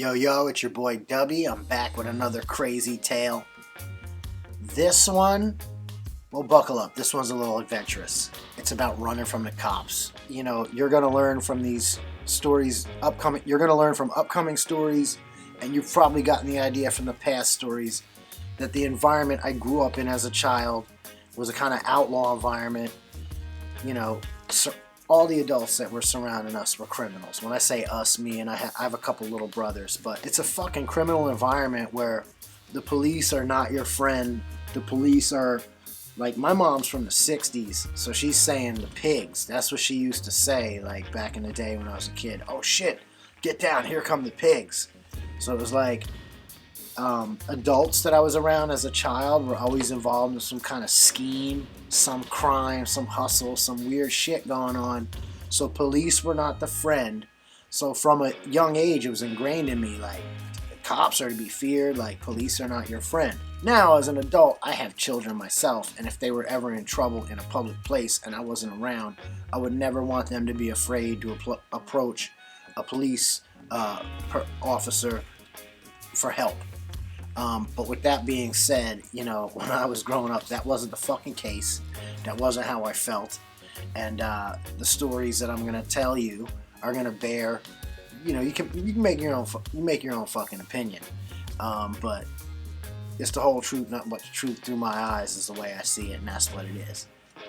Yo, yo, it's your boy Dubby. I'm back with another crazy tale. This one, well, buckle up. This one's a little adventurous. It's about running from the cops. You know, you're going to learn from these stories, you're going to learn from upcoming stories, and you've probably gotten the idea from the past stories that the environment I grew up in as a child was a kind of outlaw environment. You know, all the adults that were surrounding us were criminals. When I say us, me, and I have a couple little brothers, but it's a fucking criminal environment where the police are not your friend. The police are, like, my mom's from the 60s, so she's saying the pigs. That's what she used to say, like, back in the day when I was a kid. Oh shit, get down, here come the pigs. So it was like, adults that I was around as a child were always involved in some kind of scheme, some crime, some hustle, some weird shit going on. So police were not the friend. So from a young age, it was ingrained in me, like, cops are to be feared, like, police are not your friend. Now, as an adult, I have children myself, and if they were ever in trouble in a public place and I wasn't around, I would never want them to be afraid to approach a police officer for help. But with that being said, you know, when I was growing up, that wasn't the fucking case. That wasn't how I felt. And the stories that I'm gonna tell you are gonna bear, you know, you can make your own fucking opinion. But it's the whole truth, not but the truth through my eyes is the way I see it, and that's what it is.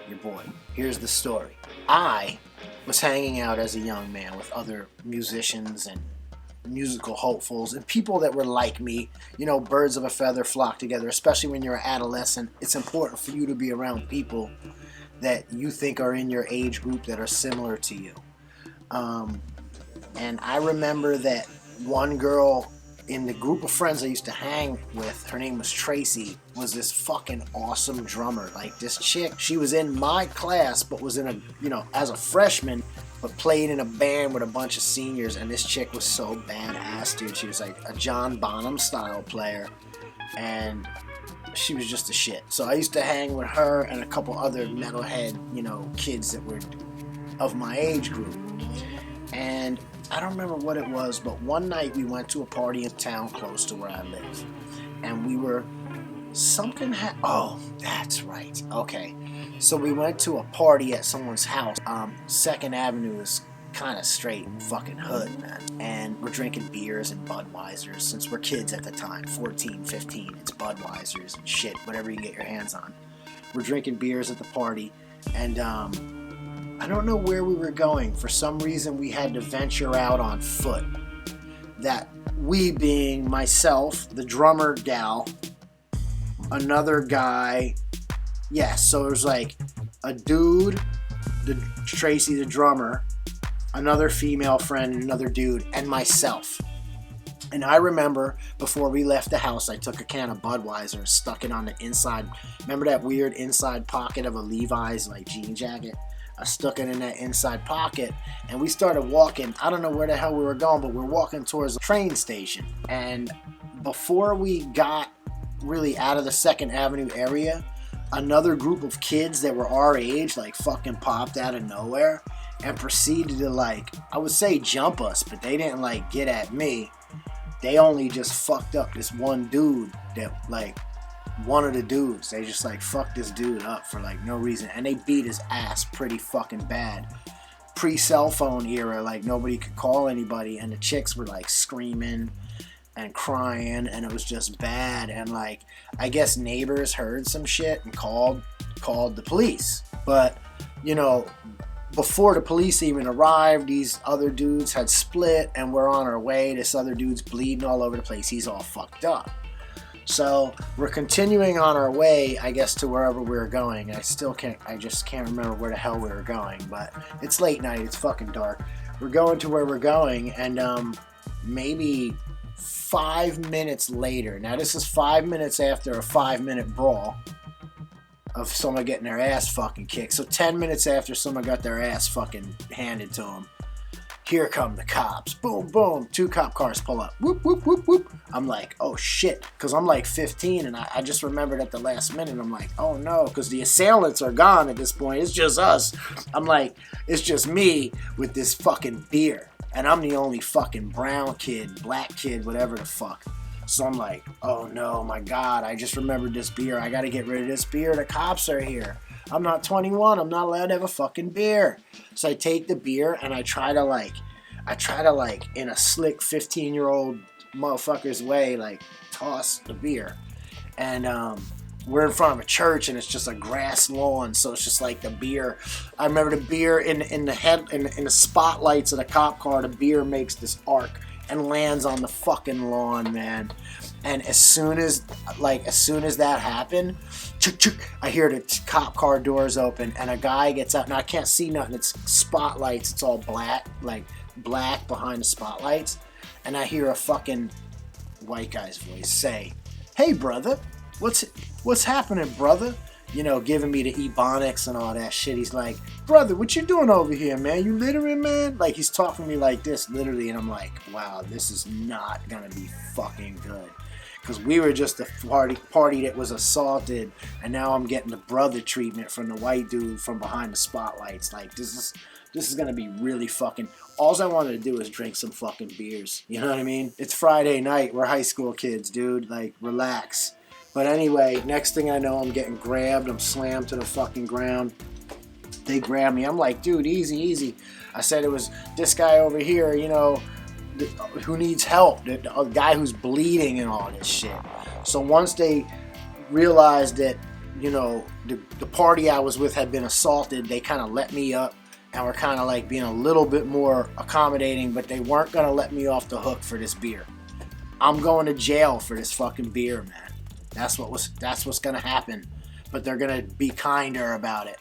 Your boy. Here's the story. I was hanging out as a young man with other musicians and musical hopefuls and people that were like me. You know, birds of a feather flock together, especially when you're an adolescent. It's important for you to be around people that you think are in your age group that are similar to you. And I remember that one girl in the group of friends I used to hang with, her name was Tracy, was this fucking awesome drummer. Like, this chick, she was in my class, but was in a, you know, as a freshman, but played in a band with a bunch of seniors, and this chick was so badass, dude. She was like a John Bonham style player, and she was just a shit. So I used to hang with her and a couple other metalhead, you know, kids that were of my age group. And I don't remember what it was, but one night we went to a party in town close to where I live, and we were, oh, that's right, okay. So we went to a party at someone's house. 2nd Avenue is kind of straight fucking hood, man. And we're drinking beers and Budweisers, since we're kids at the time, 14, 15, it's Budweisers and shit, whatever you get your hands on. We're drinking beers at the party, and I don't know where we were going. For some reason, we had to venture out on foot. That we being myself, the drummer gal, another guy. Yes, so it was like a dude, Tracy the drummer, another female friend, another dude, and myself. And I remember before we left the house, I took a can of Budweiser, stuck it on the inside. Remember that weird inside pocket of a Levi's like jean jacket? I stuck it in that inside pocket, and we started walking. I don't know where the hell we were going, but we were walking towards the train station. And before we got really out of the 2nd Avenue area, another group of kids that were our age, like, fucking popped out of nowhere and proceeded to, like, I would say jump us, but they didn't, like, get at me. They only just fucked up this one dude that, like, one of the dudes. They just, like, fucked this dude up for, like, no reason. And they beat his ass pretty fucking bad. Pre-cell phone era, like, nobody could call anybody, and the chicks were, like, screaming and crying, and it was just bad. And, like, I guess neighbors heard some shit and called the police. But, you know, before the police even arrived, these other dudes had split, and we're on our way. This other dude's bleeding all over the place. He's all fucked up. So we're continuing on our way, I guess, to wherever we were going. I just can't remember where the hell we were going, but it's late night, it's fucking dark. We're going to where we're going, and maybe 5 minutes later, now this is 5 minutes after a 5-minute brawl of someone getting their ass fucking kicked. So 10 minutes after someone got their ass fucking handed to them, here come the cops. Boom, boom. 2 cop cars pull up. Whoop, whoop, whoop, whoop. I'm like, oh shit. Because I'm like 15, and I just remembered at the last minute. I'm like, oh no. Because the assailants are gone at this point. It's just us. I'm like, it's just me with this fucking beer. And I'm the only fucking brown kid, black kid, whatever the fuck. So I'm like, oh no, my God, I just remembered this beer. I gotta get rid of this beer. The cops are here. I'm not 21. I'm not allowed to have a fucking beer. So I take the beer and I try to like, in a slick 15-year-old motherfucker's way, like, toss the beer. And we're in front of a church and it's just a grass lawn, so it's just like the beer. I remember the beer in the spotlights of the cop car. The beer makes this arc and lands on the fucking lawn, man. And as soon as that happened, I hear the cop car doors open and a guy gets out. Now I can't see nothing. It's spotlights. It's all black, like black behind the spotlights. And I hear a fucking white guy's voice say, "Hey, brother, what's happening, brother?" You know, giving me the ebonics and all that shit. He's like, "Brother, what you doing over here, man? You littering, man?" Like, he's talking to me like this, literally. And I'm like, wow, this is not gonna be fucking good. Because we were just the party that was assaulted, and now I'm getting the brother treatment from the white dude from behind the spotlights. Like, this is gonna be really fucking... All I wanted to do is drink some fucking beers. You know what I mean? It's Friday night. We're high school kids, dude. Like, relax. But anyway, next thing I know, I'm getting grabbed. I'm slammed to the fucking ground. They grab me. I'm like, dude, easy, easy. I said it was this guy over here, you know, who needs help, the guy who's bleeding and all this shit. So once they realized that, you know, the party I was with had been assaulted, they kind of let me up and were kind of like being a little bit more accommodating, but they weren't going to let me off the hook for this beer. I'm going to jail for this fucking beer, man. That's what's going to happen, but they're going to be kinder about it.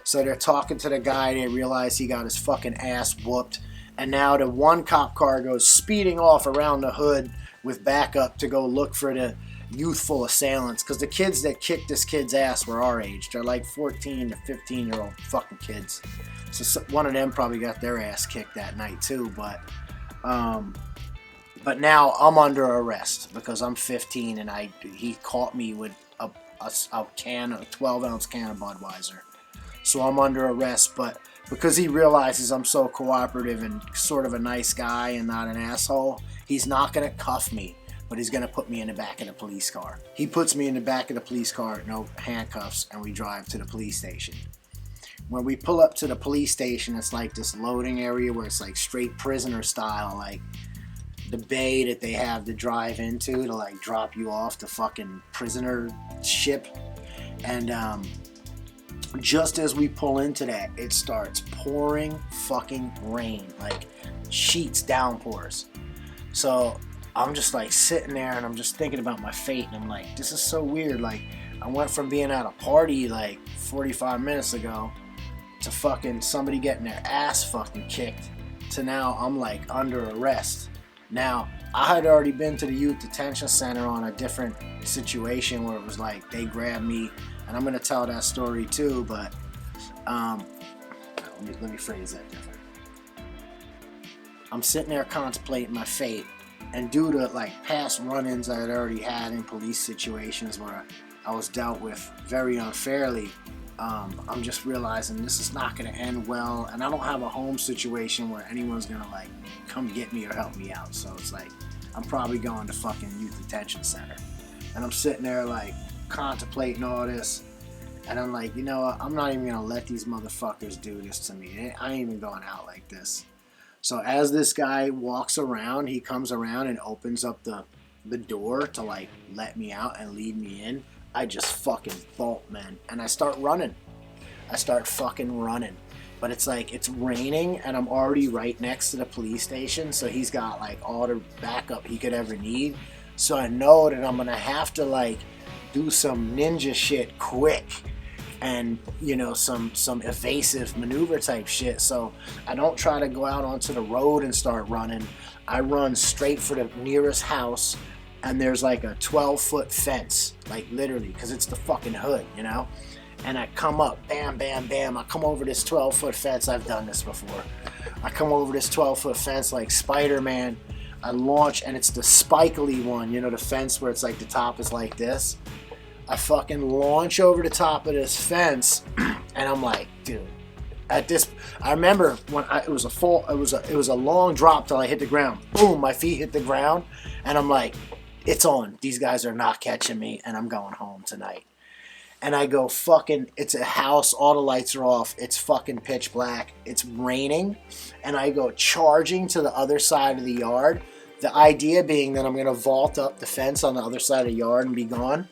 So they're talking to the guy. They realize he got his fucking ass whooped. And now the one cop car goes speeding off around the hood with backup to go look for the youthful assailants. Because the kids that kicked this kid's ass were our age. They're like 14 to 15-year-old fucking kids. So one of them probably got their ass kicked that night too. But now I'm under arrest because I'm 15 and he caught me with a 12-ounce can of Budweiser. So I'm under arrest, but because he realizes I'm so cooperative and sort of a nice guy and not an asshole, he's not going to cuff me, but he's going to put me in the back of the police car. He puts me in the back of the police car, no handcuffs, and we drive to the police station. When we pull up to the police station, it's like this loading area where it's like straight prisoner style, like the bay that they have to drive into to like drop you off the fucking prisoner ship. And just as we pull into that, it starts pouring fucking rain, like sheets, downpours. So I'm just like sitting there and I'm just thinking about my fate, and I'm like, this is so weird. Like, I went from being at a party like 45 minutes ago to fucking somebody getting their ass fucking kicked to now I'm like under arrest. Now, I had already been to the youth detention center on a different situation where it was like they grabbed me, and I'm going to tell that story too, but let me phrase that different. I'm sitting there contemplating my fate, and due to like past run-ins I had already had in police situations where I was dealt with very unfairly, I'm just realizing this is not going to end well, and I don't have a home situation where anyone's going to like come get me or help me out. So it's like I'm probably going to fucking youth detention center, and I'm sitting there like contemplating all this, and I'm like, you know what, I'm not even going to let these motherfuckers do this to me. I ain't even going out like this. So as this guy walks around, he comes around and opens up the door to like let me out and lead me in. I just fucking bolt, man, and I start running. I start fucking running. But it's like, it's raining, and I'm already right next to the police station, so he's got like all the backup he could ever need. So I know that I'm gonna have to like do some ninja shit quick, and you know, some evasive maneuver type shit. So I don't try to go out onto the road and start running. I run straight for the nearest house, and there's like a 12-foot fence, like literally, because it's the fucking hood, you know? And I come up, bam, bam, bam. I come over this 12-foot fence. I've done this before. I come over this 12-foot fence like Spider-Man. I launch, and it's the spikily one, you know, the fence where it's like the top is like this. I fucking launch over the top of this fence, and I'm like, dude, At this, I remember when it was a long drop till I hit the ground. Boom, my feet hit the ground, and I'm like, it's on. These guys are not catching me, and I'm going home tonight. And I go fucking, it's a house, all the lights are off, it's fucking pitch black, it's raining, and I go charging to the other side of the yard. The idea being that I'm going to vault up the fence on the other side of the yard and be gone.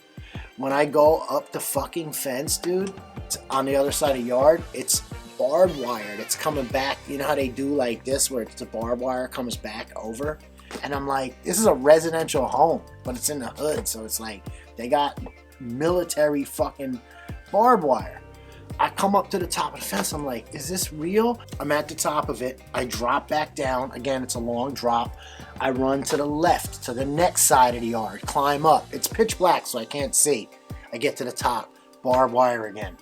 When I go up the fucking fence, dude, on the other side of the yard, it's barbed wired. It's coming back. You know how they do like this where it's the barbed wire comes back over? And I'm like, this is a residential home, but it's in the hood. So it's like they got military fucking barbed wire. I come up to the top of the fence. I'm like, is this real? I'm at the top of it. I drop back down. Again, it's a long drop. I run to the left, to the next side of the yard, climb up. It's pitch black, so I can't see. I get to the top, barbed wire again.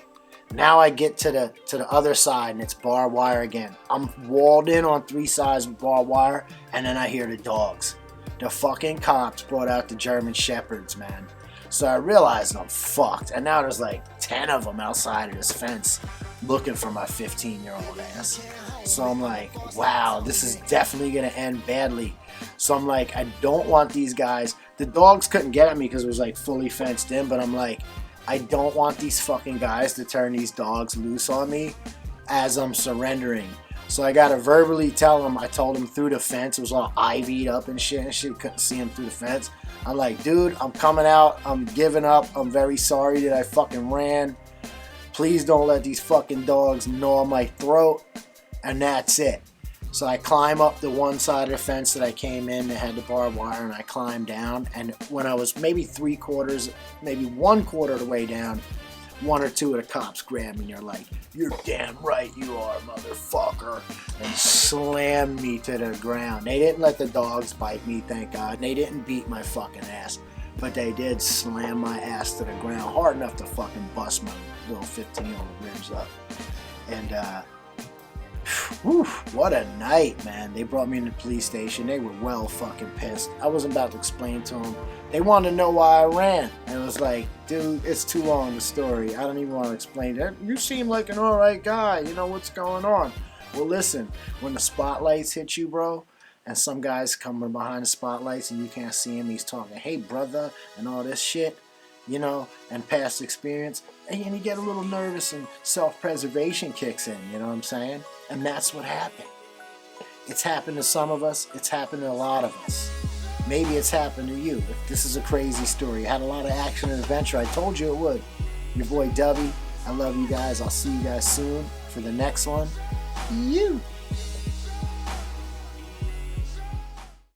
Now I get to the other side, and it's barbed wire again. I'm walled in on 3 sides with barbed wire, and then I hear the dogs. The fucking cops brought out the German Shepherds, man. So I realized I'm fucked. And now there's like 10 of them outside of this fence looking for my 15-year-old ass. So I'm like, wow, this is definitely going to end badly. So I'm like, I don't want these guys. The dogs couldn't get at me because it was like fully fenced in. But I'm like, I don't want these fucking guys to turn these dogs loose on me as I'm surrendering. So I got to verbally tell them. I told them through the fence. It was all ivied up and shit. Couldn't see him through the fence. I'm like, dude, I'm coming out. I'm giving up. I'm very sorry that I fucking ran. Please don't let these fucking dogs gnaw my throat. And that's it. So I climb up the one side of the fence that I came in that had the barbed wire, and I climb down. And when I was maybe 3/4, maybe 1/4 of the way down, 1 or 2 of the cops grab me and they're like, you're damn right you are, motherfucker, and slammed me to the ground. They didn't let the dogs bite me, thank God. They didn't beat my fucking ass, but they did slam my ass to the ground hard enough to fucking bust my little 15-year-old ribs up. And whew, what a night, man. They brought me in the police station. They were well fucking pissed. I wasn't about to explain to them. They wanted to know why I ran. And it was like, dude, it's too long, the story. I don't even want to explain that. You seem like an alright guy. You know what's going on. Well, listen, when the spotlights hit you, bro, and some guy's coming behind the spotlights and you can't see him, he's talking, hey, brother, and all this shit, you know, and past experience, and you get a little nervous and self-preservation kicks in, you know what I'm saying? And that's what happened. It's happened to some of us. It's happened to a lot of us. Maybe it's happened to you. If this is a crazy story, it had a lot of action and adventure. I told you it would. Your boy Dubby. I love you guys. I'll see you guys soon for the next one. You.